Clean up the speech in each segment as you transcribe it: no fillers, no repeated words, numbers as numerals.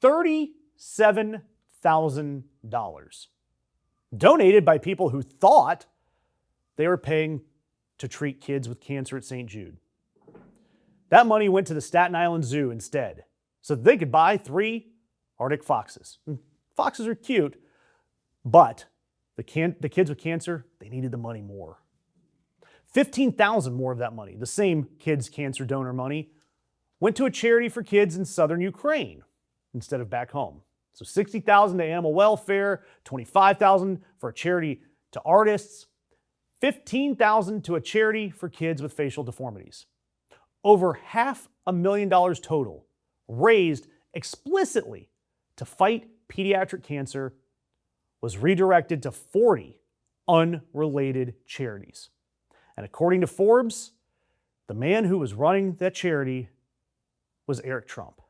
$37,000 donated by people who thought they were paying to treat kids with cancer at St. Jude. That money went to the Staten Island Zoo instead, so that they could buy 3 Arctic foxes. Foxes are cute, but the kids with cancer, they needed the money more. $15,000 more of that money, the same kids' cancer donor money, went to a charity for kids in southern Ukraine instead of back home. So $60,000 to animal welfare, $25,000 for a charity to artists, $15,000 to a charity for kids with facial deformities. Over $500,000 total raised explicitly to fight pediatric cancer was redirected to 40 unrelated charities. And according to Forbes, the man who was running that charity was Eric Trump.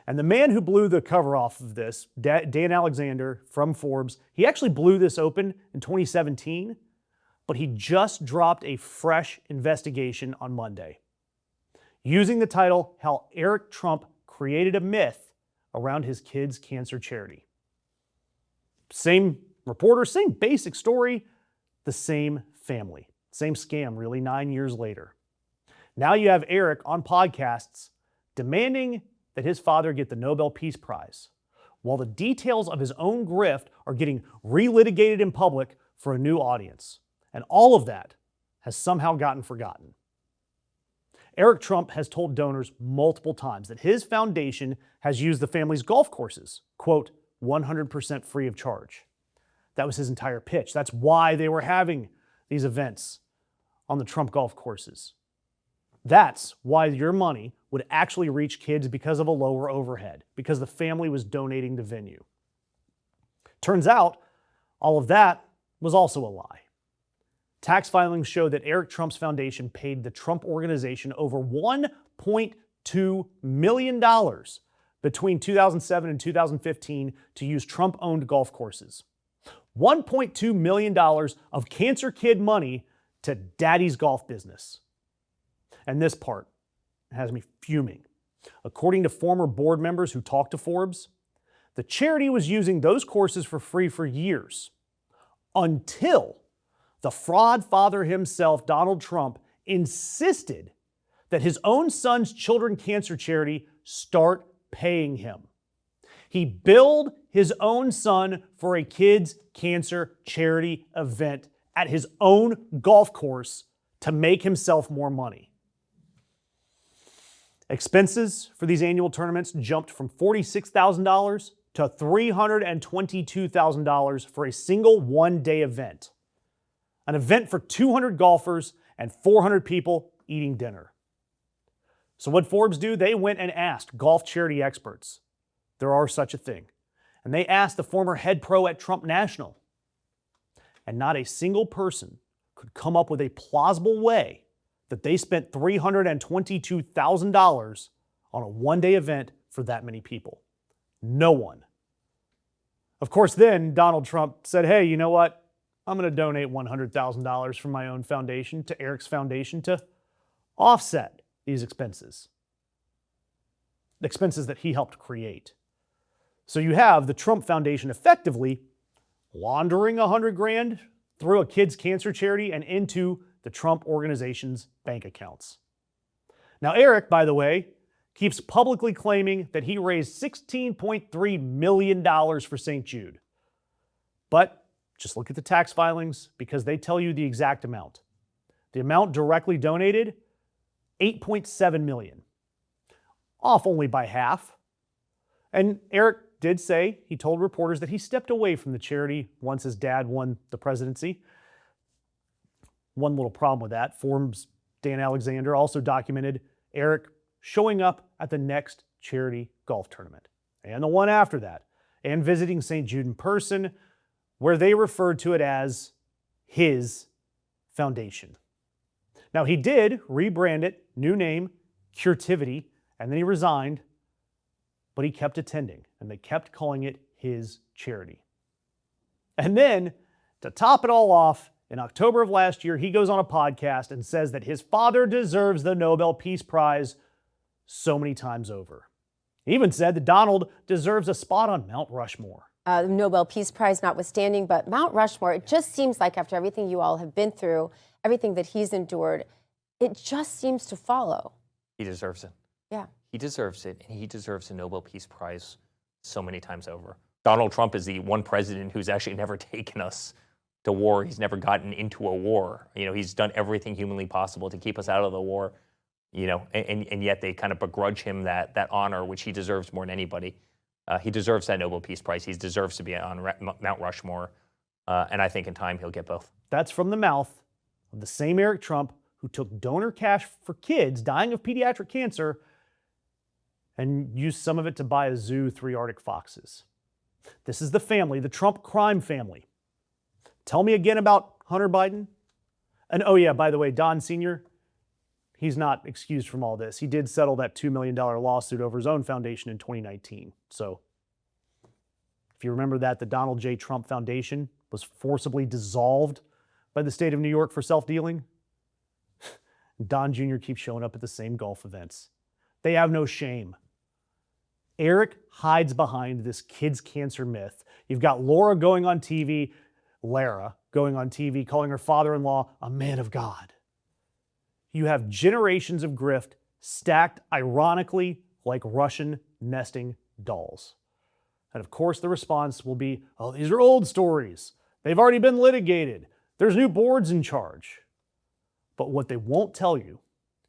And the man who blew the cover off of this, Dan Alexander from Forbes, he actually blew this open in 2017, but he just dropped a fresh investigation on Monday, using the title, How Eric Trump Created a Myth Around His Kids' Cancer Charity. Same reporter, same basic story, the same family. Same scam, really, 9 years later. Now you have Eric on podcasts demanding that his father get the Nobel Peace Prize, while the details of his own grift are getting relitigated in public for a new audience. And all of that has somehow gotten forgotten. Eric Trump has told donors multiple times that his foundation has used the family's golf courses, quote, 100% free of charge. That was his entire pitch. That's why they were having these events on the Trump golf courses. That's why your money would actually reach kids because of a lower overhead, because the family was donating the venue. Turns out, all of that was also a lie. Tax filings show that Eric Trump's foundation paid the Trump Organization over $1.2 million between 2007 and 2015 to use Trump-owned golf courses. $1.2 million of cancer kid money to daddy's golf business. And this part has me fuming. According to former board members who talked to Forbes, the charity was using those courses for free for years, until the fraud father himself, Donald Trump, insisted that his own son's children cancer charity start paying him. He billed his own son for a kids' cancer charity event at his own golf course to make himself more money. Expenses for these annual tournaments jumped from $46,000 to $322,000 for a single one-day event. An event for 200 golfers and 400 people eating dinner. So what Forbes do? They went and asked golf charity experts. There are such a thing. And they asked the former head pro at Trump National. And not a single person could come up with a plausible way that they spent $322,000 on a one-day event for that many people. No one. Of course, then Donald Trump said, hey, you know what? I'm going to donate $100,000 from my own foundation to Eric's foundation to offset these expenses. The expenses that he helped create. So you have the Trump Foundation effectively laundering $100,000 through a kids' cancer charity and into the Trump Organization's bank accounts. Now, Eric, by the way, keeps publicly claiming that he raised $16.3 million for St. Jude. But just look at the tax filings because they tell you the exact amount. The amount directly donated, $8.7 million. Off only by half. And Eric did say, he told reporters that he stepped away from the charity once his dad won the presidency. One little problem with that, Forbes' Dan Alexander also documented Eric showing up at the next charity golf tournament and the one after that, and visiting St. Jude in person, where they referred to it as his foundation. Now, he did rebrand it, new name, Curativity, and then he resigned, but he kept attending, and they kept calling it his charity. And then, to top it all off, in October of last year, he goes on a podcast and says that his father deserves the Nobel Peace Prize so many times over. He even said that Donald deserves a spot on Mount Rushmore. Nobel Peace Prize notwithstanding, but Mount Rushmore, it just seems like after everything you all have been through, everything that he's endured, it just seems to follow. He deserves it. Yeah. He deserves it, and he deserves a Nobel Peace Prize so many times over. Donald Trump is the one president who's actually never taken us to war. He's never gotten into a war. You know, he's done everything humanly possible to keep us out of the war. You know, and yet they kind of begrudge him that honor, which he deserves more than anybody. He deserves that Nobel Peace Prize. He deserves to be on Mount Rushmore, and I think in time he'll get both. That's from the mouth of the same Eric Trump who took donor cash for kids dying of pediatric cancer and used some of it to buy a zoo, 3 Arctic foxes. This is the family, the Trump crime family. Tell me again about Hunter Biden. And oh yeah, by the way, Don Sr., he's not excused from all this. He did settle that $2 million lawsuit over his own foundation in 2019. So if you remember that, the Donald J. Trump Foundation was forcibly dissolved by the state of New York for self-dealing. Don Jr. keeps showing up at the same golf events. They have no shame. Eric hides behind this kids' cancer myth. You've got Lara going on TV calling her father-in-law a man of God. You have generations of grift stacked ironically like Russian nesting dolls. And of course the response will be, oh, these are old stories. They've already been litigated. There's new boards in charge. But what they won't tell you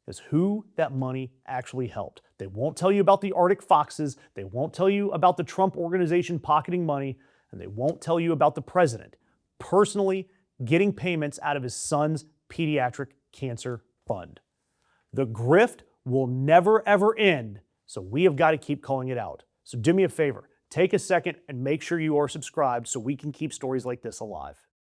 is who that money actually helped. They won't tell you about the Arctic foxes. They won't tell you about the Trump organization pocketing money. And they won't tell you about the president personally getting payments out of his son's pediatric cancer fund. The grift will never, ever end, so we have got to keep calling it out. So do me a favor, take a second and make sure you are subscribed so we can keep stories like this alive.